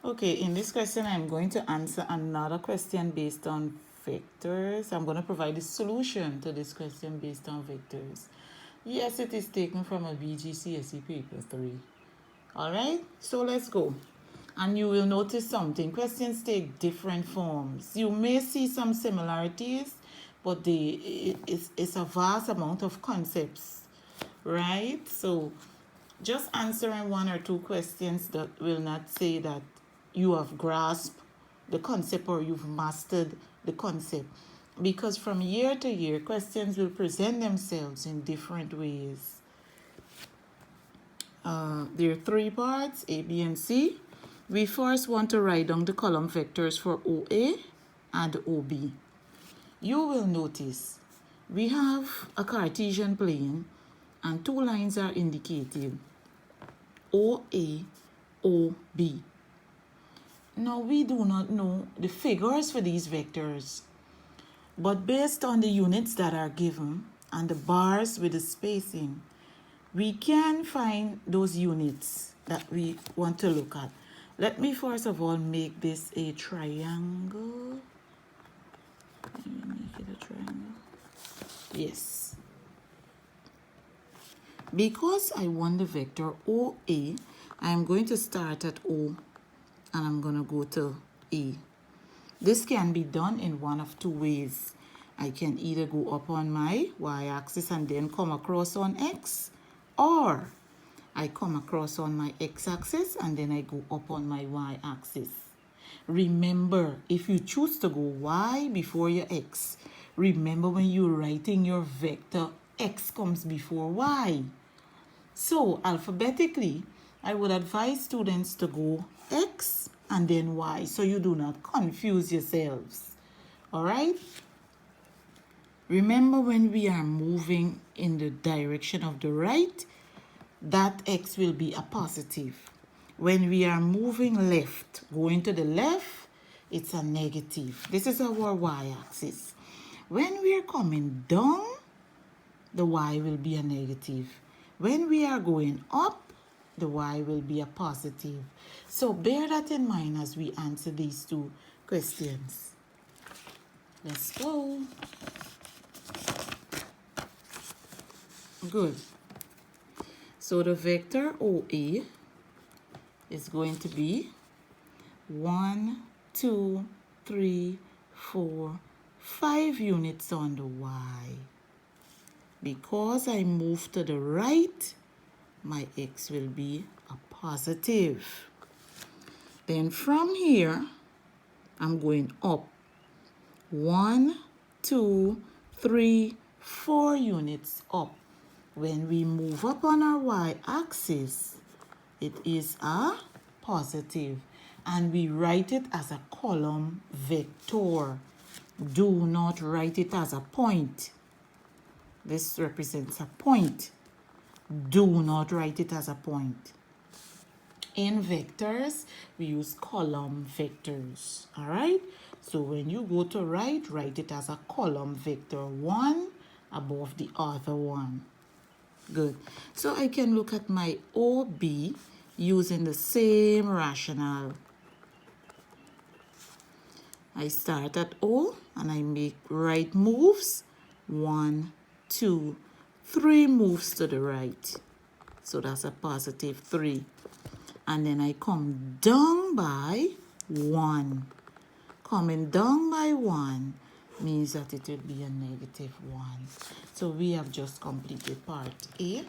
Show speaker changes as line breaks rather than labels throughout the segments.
Okay, in this question, I'm going to answer another question based on vectors. I'm going to provide a solution to this question based on vectors. Yes, it is taken from a VGCSE paper 3. All right, so let's go. And you will notice something. Questions take different forms. You may see some similarities, but it's a vast amount of concepts, right? So just answering one or two questions that will not say that you have grasped the concept or you've mastered the concept. Because from year to year, questions will present themselves in different ways. There are three parts, A, B, and C. We first want to write down the column vectors for OA and OB. You will notice we have a Cartesian plane and two lines are indicated, OA, OB. Now we do not know the figures for these vectors, but based on the units that are given and the bars with the spacing, we can find those units that we want to look at. Let me first of all make this a triangle. Let me make it a triangle. Yes. Because I want the vector OA, I am going to start at O and I'm going to go to A. This can be done in one of two ways. I can either go up on my y-axis and then come across on x, or I come across on my x-axis and then I go up on my y-axis. Remember, if you choose to go y before your x, remember when you're writing your vector, x comes before y. So alphabetically, I would advise students to go x and then y so you do not confuse yourselves. All right? Remember, when we are moving in the direction of the right, that x will be a positive. When we are moving left, going to the left, it's a negative. This is our y-axis. When we are coming down, the y will be a negative. When we are going up, the y will be a positive. So bear that in mind as we answer these two questions. Let's go. Good. So the vector OA is going to be 1, 2, 3, 4, 5 units on the y. Because I move to the right, my x will be a positive. Then from here, I'm going up 1, 2, 3, 4 units up. When we move up on our y-axis, it is a positive, and we write it as a column vector. Do not write it as a point. This represents a point. Do not write it as a point. In vectors, we use column vectors. All right? So when you go to write it as a column vector, one above the other one. Good. So I can look at my OB using the same rationale. I start at O and I make right moves. 1, 2, 3 moves to the right. So that's a positive 3. And then I come down by 1. Coming down by 1 means that it will be a negative 1. So we have just completed part A.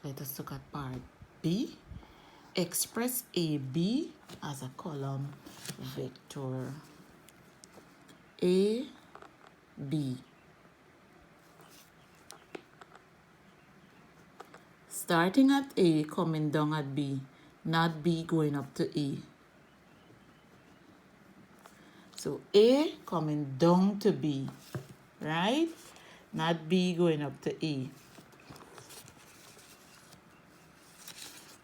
Let us look at part B. Express AB as a column vector. A, B. Starting at A, coming down at B, not B going up to A. So A coming down to B, right? Not B going up to A.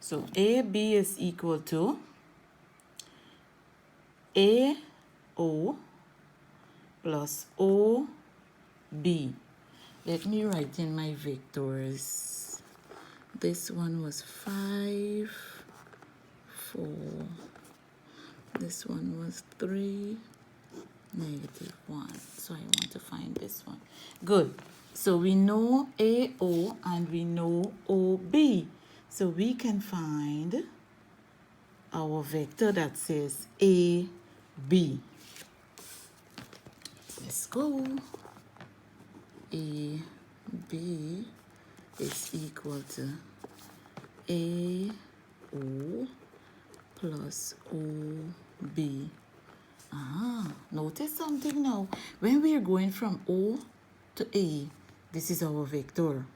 So AB is equal to AO plus OB. Let me write in my vectors. This one was 5, 4, This one was 3, -1. So I want to find this one. Good. So we know AO and we know OB. So we can find our vector that says AB. Let's go. AB is equal to AO plus OB. Notice something now. When we are going from O to A, this is our vector.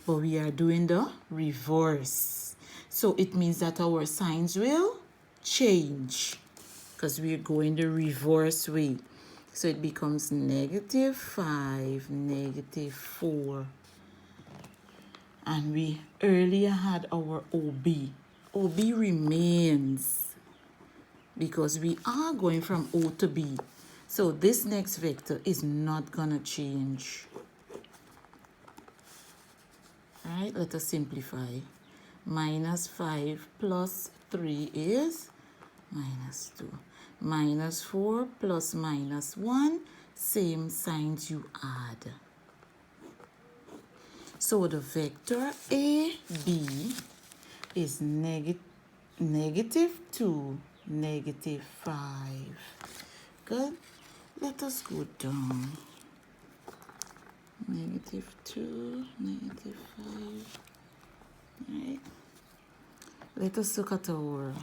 But we are doing the reverse. So it means that our signs will change because we are going the reverse way. So it becomes -5, -4. And we earlier had our OB. OB remains because we are going from O to B. So this next vector is not going to change. All right, let us simplify. -5 plus 3 is -2. -4 plus -1, same signs you add. So the vector AB is -2, -5. Good. Let us go down. -2, -5. Right. Let us look at our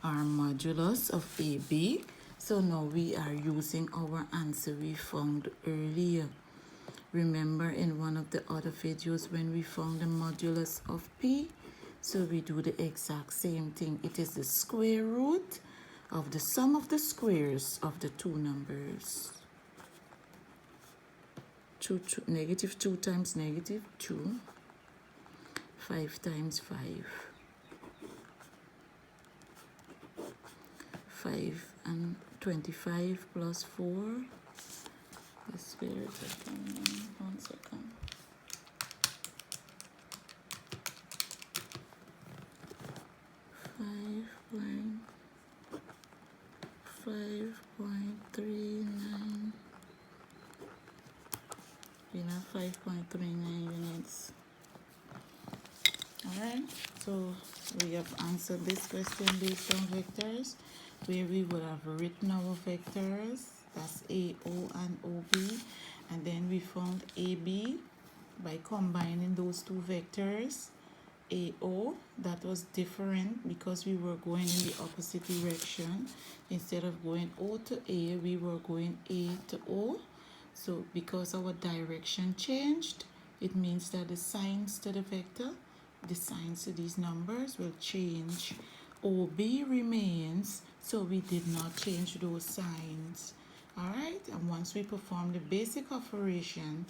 modulus of AB. So now we are using our answer we found earlier. Remember in one of the other videos when we found the modulus of P? So we do the exact same thing. It is the square root of the sum of the squares of the two numbers. -2 times -2. 5 times 5. 5 and 25 plus 4. The square root, 1 second. 5.39. We have 5.39 units. Alright, so we have answered this question based on vectors, where we would have written our vectors, that's AO and OB, and then we found AB by combining those two vectors. AO, that was different because we were going in the opposite direction. Instead of going O to A, we were going A to O. So because our direction changed, it means that the signs to the vector, the signs to these numbers will change. OB remains, so we did not change those signs. All right, and once we perform the basic operation,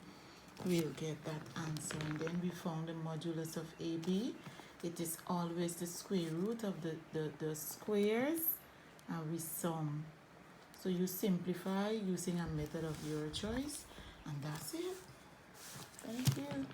we'll get that answer. And then we found the modulus of AB. It is always the square root of the squares, and we sum. So you simplify using a method of your choice, and that's it. Thank you.